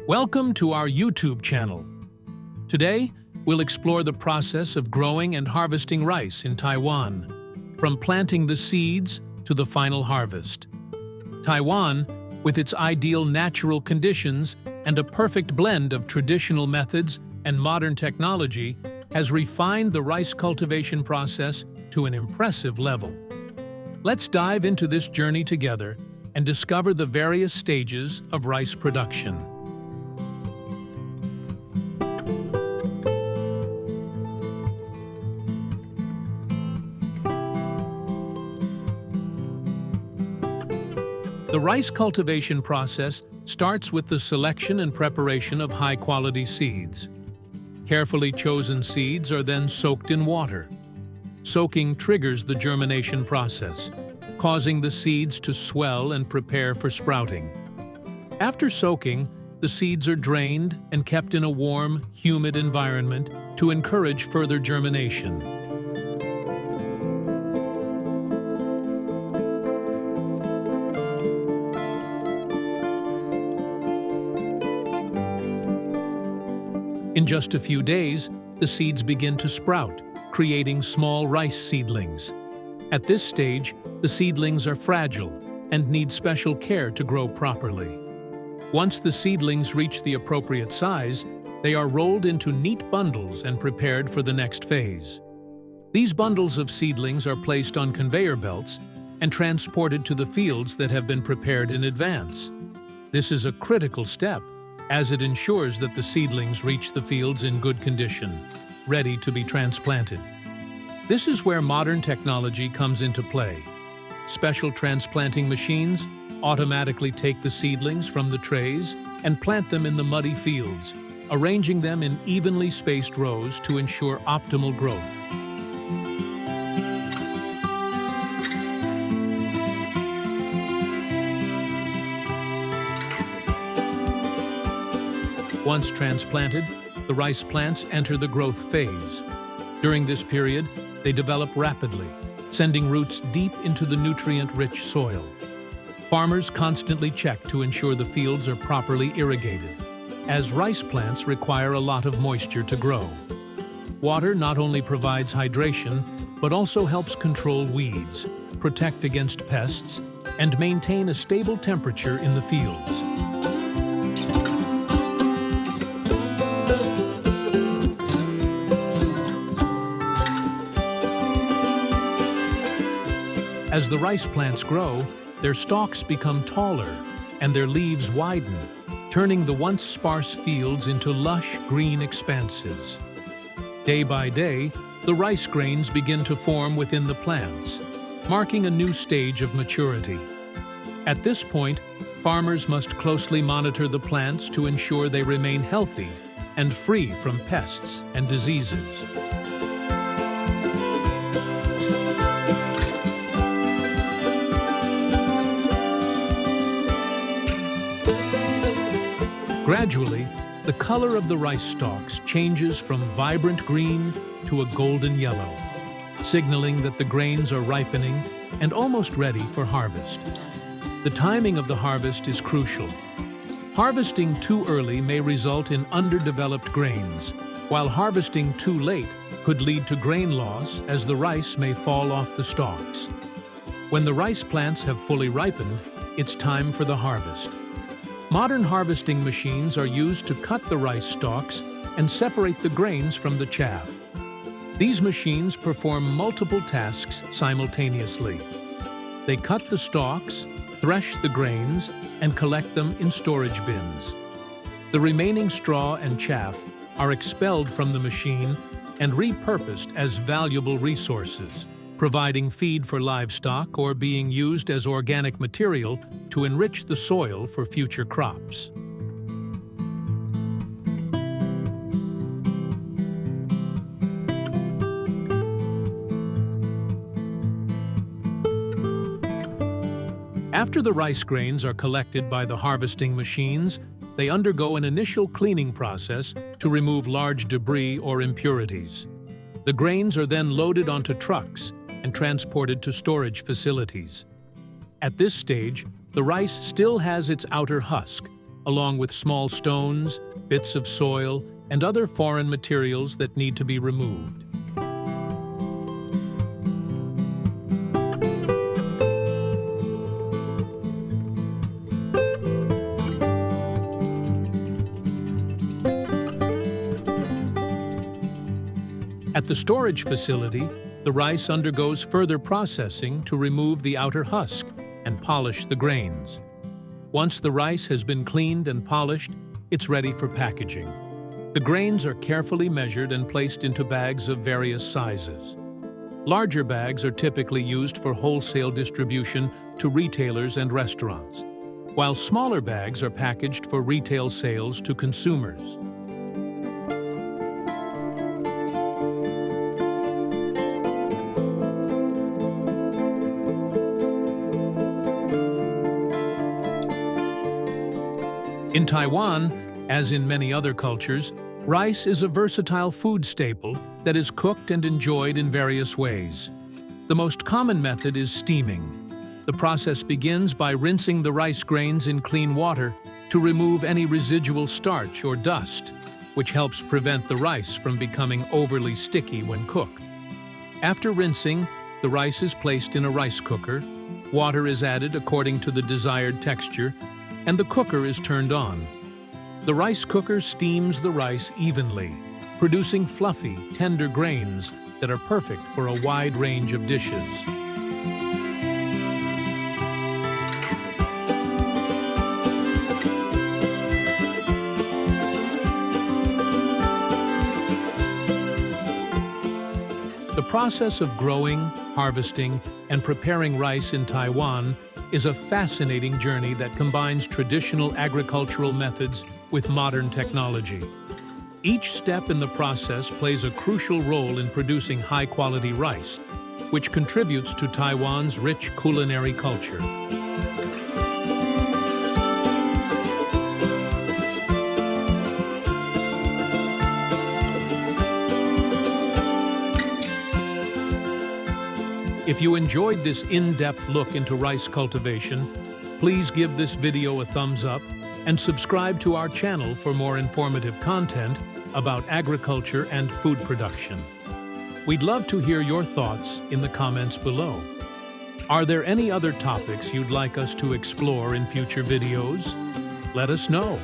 Welcome to our YouTube channel. Today, we'll explore the process of growing and harvesting rice in Taiwan, from planting the seeds to the final harvest. Taiwan, with its ideal natural conditions and a perfect blend of traditional methods and modern technology, has refined the rice cultivation process to an impressive level. Let's dive into this journey together and discover the various stages of rice production. The rice cultivation process starts with the selection and preparation of high-quality seeds. Carefully chosen seeds are then soaked in water. Soaking triggers the germination process, causing the seeds to swell and prepare for sprouting. After soaking, the seeds are drained and kept in a warm, humid environment to encourage further germination. In just a few days, the seeds begin to sprout, creating small rice seedlings. At this stage, the seedlings are fragile and need special care to grow properly. Once the seedlings reach the appropriate size, they are rolled into neat bundles and prepared for the next phase. These bundles of seedlings are placed on conveyor belts and transported to the fields that have been prepared in advance. This is a critical step, as it ensures that the seedlings reach the fields in good condition, ready to be transplanted. This is where modern technology comes into play. Special transplanting machines automatically take the seedlings from the trays and plant them in the muddy fields, arranging them in evenly spaced rows to ensure optimal growth. Once transplanted, the rice plants enter the growth phase. During this period, they develop rapidly, sending roots deep into the nutrient-rich soil. Farmers constantly check to ensure the fields are properly irrigated, as rice plants require a lot of moisture to grow. Water not only provides hydration, but also helps control weeds, protect against pests, and maintain a stable temperature in the fields. As the rice plants grow, their stalks become taller and their leaves widen, turning the once sparse fields into lush green expanses. Day by day, the rice grains begin to form within the plants, marking a new stage of maturity. At this point, farmers must closely monitor the plants to ensure they remain healthy and free from pests and diseases. Gradually, the color of the rice stalks changes from vibrant green to a golden yellow, signaling that the grains are ripening and almost ready for harvest. The timing of the harvest is crucial. Harvesting too early may result in underdeveloped grains, while harvesting too late could lead to grain loss as the rice may fall off the stalks. When the rice plants have fully ripened, it's time for the harvest. Modern harvesting machines are used to cut the rice stalks and separate the grains from the chaff. These machines perform multiple tasks simultaneously. They cut the stalks, thresh the grains, and collect them in storage bins. The remaining straw and chaff are expelled from the machine and repurposed as valuable resources, providing feed for livestock or being used as organic material to enrich the soil for future crops. After the rice grains are collected by the harvesting machines, they undergo an initial cleaning process to remove large debris or impurities. The grains are then loaded onto trucks and transported to storage facilities. At this stage, the rice still has its outer husk, along with small stones, bits of soil, and other foreign materials that need to be removed. At the storage facility, the rice undergoes further processing to remove the outer husk and polish the grains. Once the rice has been cleaned and polished, it's ready for packaging. The grains are carefully measured and placed into bags of various sizes. Larger bags are typically used for wholesale distribution to retailers and restaurants, while smaller bags are packaged for retail sales to consumers. In Taiwan, as in many other cultures, rice is a versatile food staple that is cooked and enjoyed in various ways. The most common method is steaming. The process begins by rinsing the rice grains in clean water to remove any residual starch or dust, which helps prevent the rice from becoming overly sticky when cooked. After rinsing, the rice is placed in a rice cooker, water is added according to the desired texture, and the cooker is turned on. The rice cooker steams the rice evenly, producing fluffy, tender grains that are perfect for a wide range of dishes. The process of growing, harvesting, and preparing rice in Taiwan is a fascinating journey that combines traditional agricultural methods with modern technology. Each step in the process plays a crucial role in producing high-quality rice, which contributes to Taiwan's rich culinary culture. If you enjoyed this in-depth look into rice cultivation, please give this video a thumbs up and subscribe to our channel for more informative content about agriculture and food production. We'd love to hear your thoughts in the comments below. Are there any other topics you'd like us to explore in future videos? Let us know.